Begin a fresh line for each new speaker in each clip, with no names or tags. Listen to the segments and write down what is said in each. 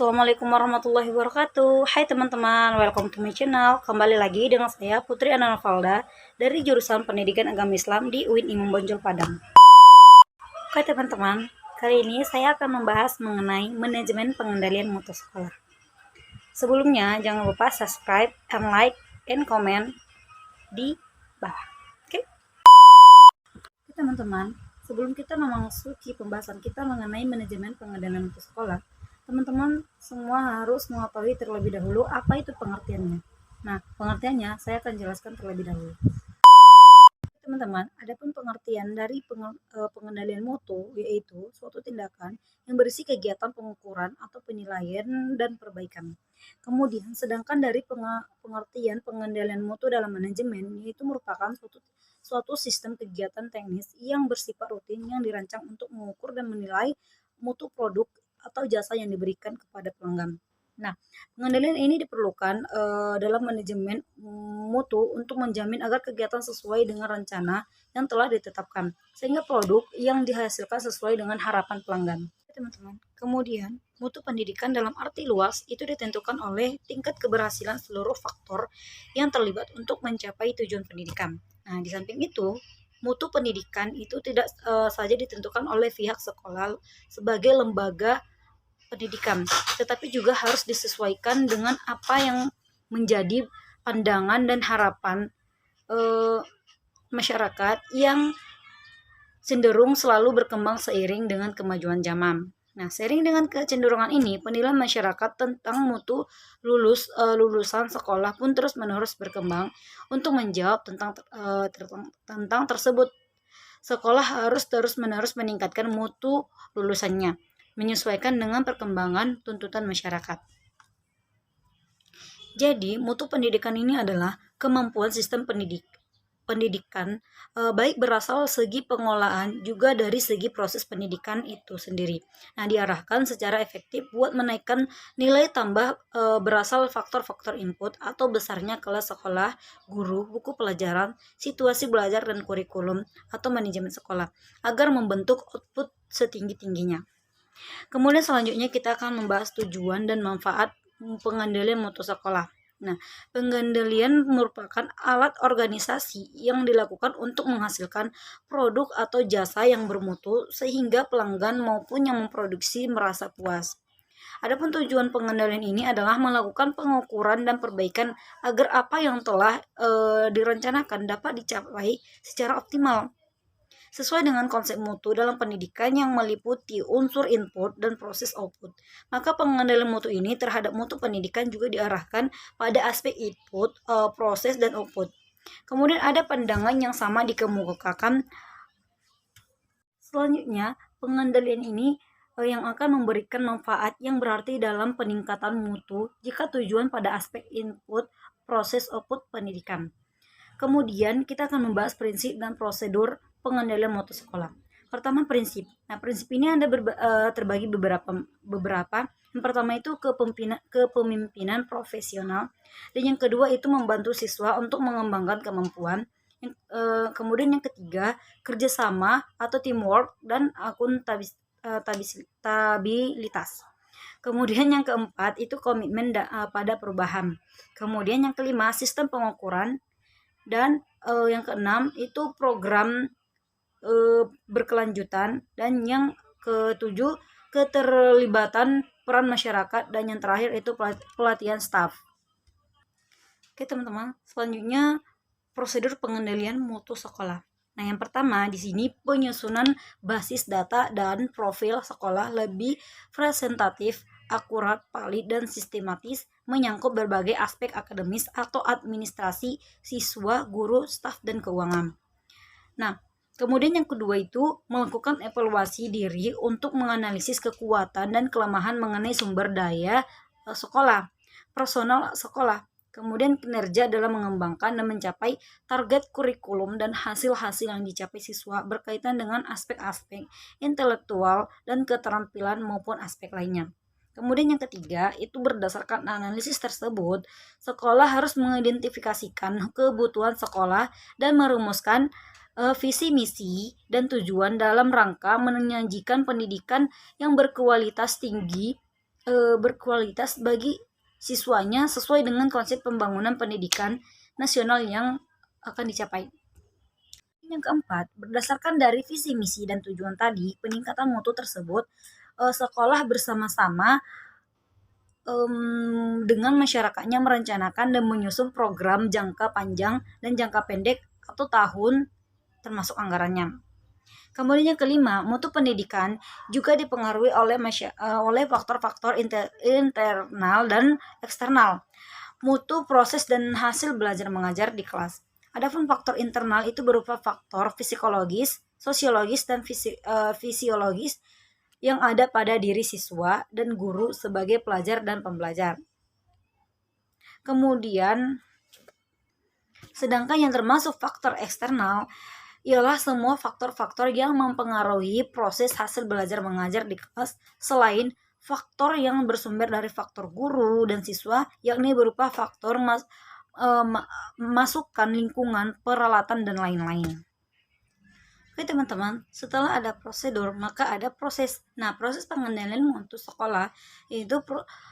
Assalamualaikum warahmatullahi wabarakatuh. Hai teman-teman, welcome to my channel. Kembali lagi dengan saya Putri Analfalda dari jurusan Pendidikan Agama Islam di UIN Imam Bonjol Padang. Oke teman-teman, kali ini saya akan membahas mengenai manajemen pengendalian mutu sekolah. Sebelumnya jangan lupa subscribe and like and comment di bawah. Oke teman-teman, sebelum kita memasuki pembahasan kita mengenai manajemen pengendalian mutu sekolah, teman-teman semua harus mengetahui terlebih dahulu apa itu pengertiannya. Nah, pengertiannya saya akan jelaskan terlebih dahulu. Teman-teman, adapun pengertian dari pengendalian mutu yaitu suatu tindakan yang berisi kegiatan pengukuran atau penilaian dan perbaikan. Kemudian, sedangkan dari pengertian pengendalian mutu dalam manajemen yaitu merupakan suatu sistem kegiatan teknis yang bersifat rutin yang dirancang untuk mengukur dan menilai mutu produk atau jasa yang diberikan kepada pelanggan. Nah, pengendalian ini diperlukan dalam manajemen mutu untuk menjamin agar kegiatan sesuai dengan rencana yang telah ditetapkan, sehingga produk yang dihasilkan sesuai dengan harapan pelanggan. Teman-teman, kemudian mutu pendidikan dalam arti luas itu ditentukan oleh tingkat keberhasilan seluruh faktor yang terlibat untuk mencapai tujuan pendidikan. Nah, di samping itu, mutu pendidikan itu tidak saja ditentukan oleh pihak sekolah sebagai lembaga pendidikan, tetapi juga harus disesuaikan dengan apa yang menjadi pandangan dan harapan masyarakat yang cenderung selalu berkembang seiring dengan kemajuan zaman. Nah, seiring dengan kecenderungan ini, penilaian masyarakat tentang mutu lulusan sekolah pun terus-menerus berkembang. Untuk menjawab tentang tersebut, sekolah harus terus-menerus meningkatkan mutu lulusannya, menyesuaikan dengan perkembangan tuntutan masyarakat. Jadi, mutu pendidikan ini adalah kemampuan sistem pendidikan baik berasal segi pengolahan juga dari segi proses pendidikan itu sendiri. Nah, diarahkan secara efektif buat menaikkan nilai tambah berasal faktor-faktor input atau besarnya kelas sekolah, guru, buku pelajaran, situasi belajar dan kurikulum atau manajemen sekolah agar membentuk output setinggi-tingginya. Kemudian selanjutnya kita akan membahas tujuan dan manfaat pengendalian mutu sekolah. Nah, pengendalian merupakan alat organisasi yang dilakukan untuk menghasilkan produk atau jasa yang bermutu sehingga pelanggan maupun yang memproduksi merasa puas. Adapun tujuan pengendalian ini adalah melakukan pengukuran dan perbaikan agar apa yang telah direncanakan dapat dicapai secara optimal. Sesuai dengan konsep mutu dalam pendidikan yang meliputi unsur input dan proses output, maka pengendalian mutu ini terhadap mutu pendidikan juga diarahkan pada aspek input, proses, dan output. Kemudian ada pandangan yang sama dikemukakan. Selanjutnya, pengendalian ini yang akan memberikan manfaat yang berarti dalam peningkatan mutu jika tujuan pada aspek input, proses, output pendidikan. Kemudian kita akan membahas prinsip dan prosedur pengendalian mutu sekolah. Pertama, prinsip. Nah, prinsip ini ada terbagi beberapa. Yang pertama itu kepemimpinan profesional, dan yang kedua itu membantu siswa untuk mengembangkan kemampuan. Kemudian yang ketiga, kerjasama atau teamwork dan akuntabilitas. Kemudian yang keempat itu komitmen pada perubahan. Kemudian yang kelima, sistem pengukuran. Dan yang keenam itu program berkelanjutan, dan yang ketujuh keterlibatan peran masyarakat, dan yang terakhir itu pelatihan staf. Oke teman-teman, selanjutnya prosedur pengendalian mutu sekolah. Nah, yang pertama di sini penyusunan basis data dan profil sekolah lebih presentatif, akurat, valid, dan sistematis, menyangkut berbagai aspek akademis atau administrasi, siswa, guru, staf, dan keuangan. Nah, kemudian yang kedua itu melakukan evaluasi diri untuk menganalisis kekuatan dan kelemahan mengenai sumber daya sekolah, personal sekolah, Kemudian kinerja dalam mengembangkan dan mencapai target kurikulum dan hasil-hasil yang dicapai siswa berkaitan dengan aspek-aspek intelektual dan keterampilan maupun aspek lainnya. Kemudian yang ketiga, itu berdasarkan analisis tersebut, sekolah harus mengidentifikasikan kebutuhan sekolah dan merumuskan visi misi dan tujuan dalam rangka menyajikan pendidikan yang berkualitas tinggi, berkualitas bagi siswanya sesuai dengan konsep pembangunan pendidikan nasional yang akan dicapai. Yang keempat, berdasarkan dari visi misi dan tujuan tadi, peningkatan mutu tersebut, sekolah bersama-sama dengan masyarakatnya merencanakan dan menyusun program jangka panjang dan jangka pendek atau tahun termasuk anggarannya. Kemudian yang kelima, mutu pendidikan juga dipengaruhi oleh faktor-faktor internal dan eksternal. Mutu proses dan hasil belajar mengajar di kelas. Adapun faktor internal itu berupa faktor psikologis, sosiologis, dan fisiologis yang ada pada diri siswa dan guru sebagai pelajar dan pembelajar. Kemudian, sedangkan yang termasuk faktor eksternal ialah semua faktor-faktor yang mempengaruhi proses hasil belajar mengajar di kelas selain faktor yang bersumber dari faktor guru dan siswa, yakni berupa faktor masukan lingkungan, peralatan, dan lain-lain. Oke teman-teman, setelah ada prosedur maka ada proses. Nah, proses pengendalian mutu sekolah itu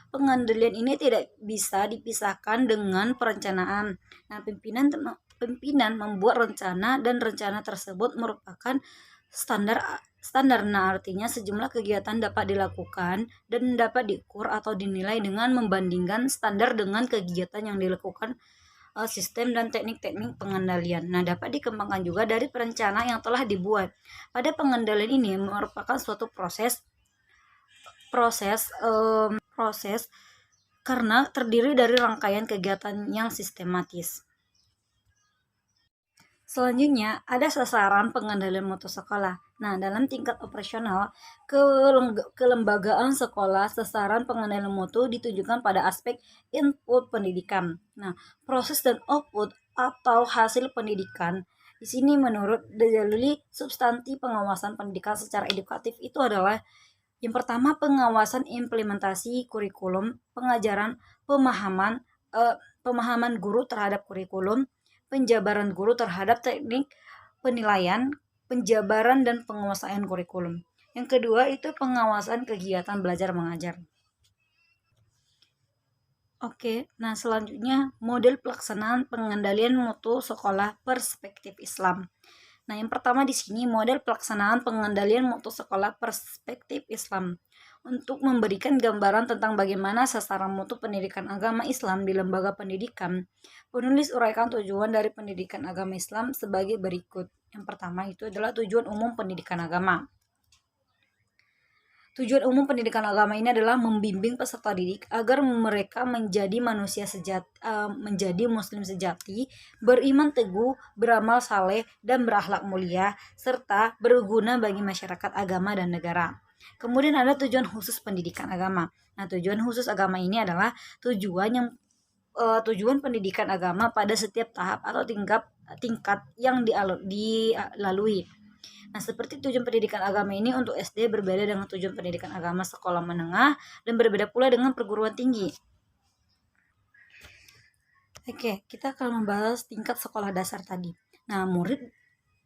pengendalian ini tidak bisa dipisahkan dengan perencanaan. Nah, pimpinan membuat rencana dan rencana tersebut merupakan standar. Nah, artinya sejumlah kegiatan dapat dilakukan dan dapat diukur atau dinilai dengan membandingkan standar dengan kegiatan yang dilakukan sistem dan teknik-teknik pengendalian. Nah, dapat dikembangkan juga dari perencana yang telah dibuat. Pada pengendalian ini merupakan suatu proses karena terdiri dari rangkaian kegiatan yang sistematis. Selanjutnya, ada sasaran pengendalian mutu sekolah. Nah, dalam tingkat operasional, kelembagaan sekolah, sasaran pengendalian mutu ditujukan pada aspek input pendidikan. Nah, proses dan output atau hasil pendidikan. Di sini menurut Dejaluli, substansi pengawasan pendidikan secara edukatif itu adalah yang pertama, pengawasan implementasi kurikulum, pengajaran, pemahaman guru terhadap kurikulum, penjabaran guru terhadap teknik penilaian, penjabaran dan penguasaan kurikulum. Yang kedua itu pengawasan kegiatan belajar mengajar. Oke, nah selanjutnya model pelaksanaan pengendalian mutu sekolah perspektif Islam. Nah, yang pertama di sini model pelaksanaan pengendalian mutu sekolah perspektif Islam. Untuk memberikan gambaran tentang bagaimana sasaran mutu pendidikan agama Islam di lembaga pendidikan, penulis uraikan tujuan dari pendidikan agama Islam sebagai berikut. Yang pertama itu adalah tujuan umum pendidikan agama. Tujuan umum pendidikan agama ini adalah membimbing peserta didik agar mereka menjadi manusia sejati, menjadi muslim sejati, beriman teguh, beramal saleh, dan berakhlak mulia, serta berguna bagi masyarakat, agama, dan negara. Kemudian ada tujuan khusus pendidikan agama. Nah, tujuan khusus agama ini adalah tujuan pendidikan agama pada setiap tahap atau tingkat yang dilalui. Nah, seperti tujuan pendidikan agama ini untuk SD berbeda dengan tujuan pendidikan agama sekolah menengah dan berbeda pula dengan perguruan tinggi. Oke, kita akan membahas tingkat sekolah dasar tadi. Nah,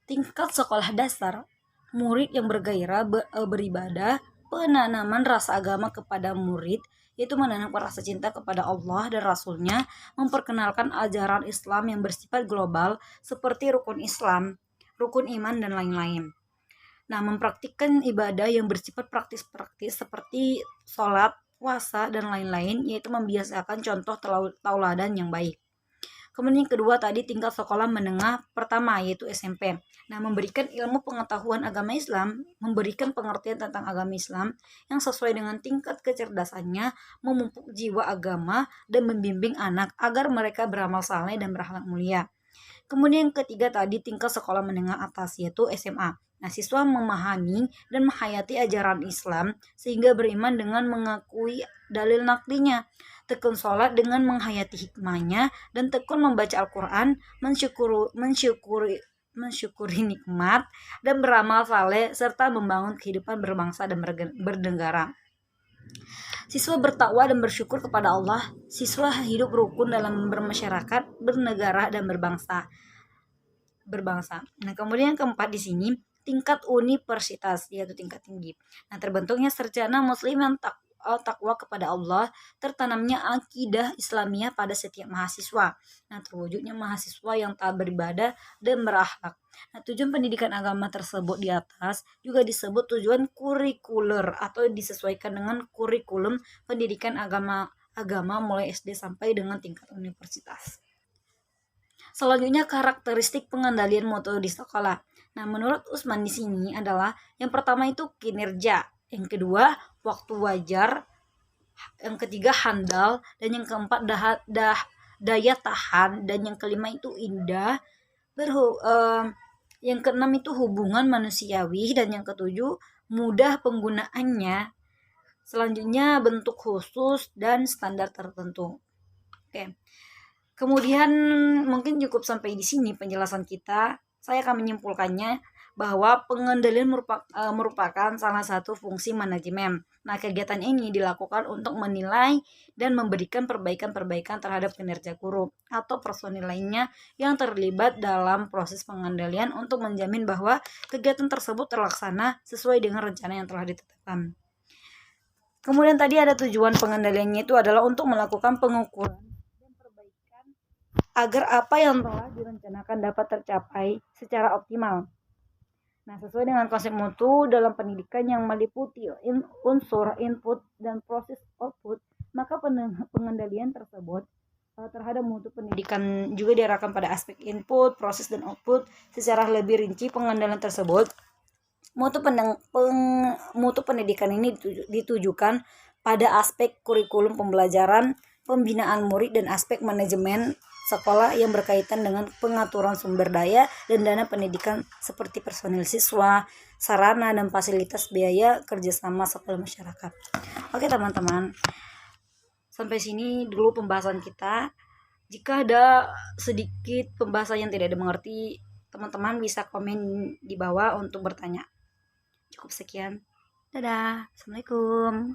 tingkat sekolah dasar, murid yang bergairah beribadah, penanaman rasa agama kepada murid, yaitu menanamkan rasa cinta kepada Allah dan Rasulnya, memperkenalkan ajaran Islam yang bersifat global seperti rukun Islam, rukun iman, dan lain-lain. Nah, mempraktikkan ibadah yang bersifat praktis-praktis seperti sholat, puasa, dan lain-lain, yaitu membiasakan contoh tauladan yang baik. Kemudian yang kedua tadi tingkat sekolah menengah pertama yaitu SMP. Nah, memberikan ilmu pengetahuan agama Islam, memberikan pengertian tentang agama Islam yang sesuai dengan tingkat kecerdasannya, memupuk jiwa agama, dan membimbing anak agar mereka beramal saleh dan berakhlak mulia. Kemudian yang ketiga tadi tingkat sekolah menengah atas yaitu SMA. Nah, siswa memahami dan menghayati ajaran Islam sehingga beriman dengan mengakui dalil naklinya. tekun sholat dengan menghayati hikmahnya, dan tekun membaca Al-Quran, mensyukuri nikmat, dan beramal saleh, serta membangun kehidupan berbangsa dan bernegara. Siswa bertakwa dan bersyukur kepada Allah. Siswa hidup rukun dalam bermasyarakat, bernegara, dan berbangsa. Nah, kemudian yang keempat di sini tingkat universitas, yaitu tingkat tinggi. Nah, terbentuknya sarjana muslim yang takwa kepada Allah, tertanamnya akidah Islamiyah pada setiap mahasiswa. Nah, terwujudnya mahasiswa yang taat beribadah dan berakhlak. Nah, tujuan pendidikan agama tersebut di atas juga disebut tujuan kurikuler atau disesuaikan dengan kurikulum pendidikan agama mulai SD sampai dengan tingkat universitas. Selanjutnya karakteristik pengendalian mutu di sekolah. Nah, menurut Usman di sini adalah yang pertama itu kinerja, yang kedua waktu wajar, yang ketiga handal, dan yang keempat daya tahan, dan yang kelima itu indah, yang keenam itu hubungan manusiawi, dan yang ketujuh mudah penggunaannya. Selanjutnya bentuk khusus dan standar tertentu. Oke. Kemudian mungkin cukup sampai di sini penjelasan kita. Saya akan menyimpulkannya bahwa pengendalian merupakan salah satu fungsi manajemen. Nah, kegiatan ini dilakukan untuk menilai dan memberikan perbaikan-perbaikan terhadap kinerja guru atau personil lainnya yang terlibat dalam proses pengendalian untuk menjamin bahwa kegiatan tersebut terlaksana sesuai dengan rencana yang telah ditetapkan. Kemudian tadi ada tujuan pengendaliannya itu adalah untuk melakukan pengukuran agar apa yang telah direncanakan dapat tercapai secara optimal. Nah, sesuai dengan konsep mutu dalam pendidikan yang meliputi unsur input dan proses output, maka pengendalian tersebut terhadap mutu pendidikan juga diarahkan pada aspek input, proses, dan output. Secara lebih rinci, pengendalian tersebut mutu pendidikan ini ditujukan pada aspek kurikulum pembelajaran, pembinaan murid, dan aspek manajemen sekolah yang berkaitan dengan pengaturan sumber daya dan dana pendidikan seperti personil siswa, sarana dan fasilitas, biaya kerjasama sekolah masyarakat. Oke teman-teman, sampai sini dulu pembahasan kita. Jika ada sedikit pembahasan yang tidak dimengerti, teman-teman bisa komen di bawah untuk bertanya. Cukup sekian. Dadah. Assalamualaikum.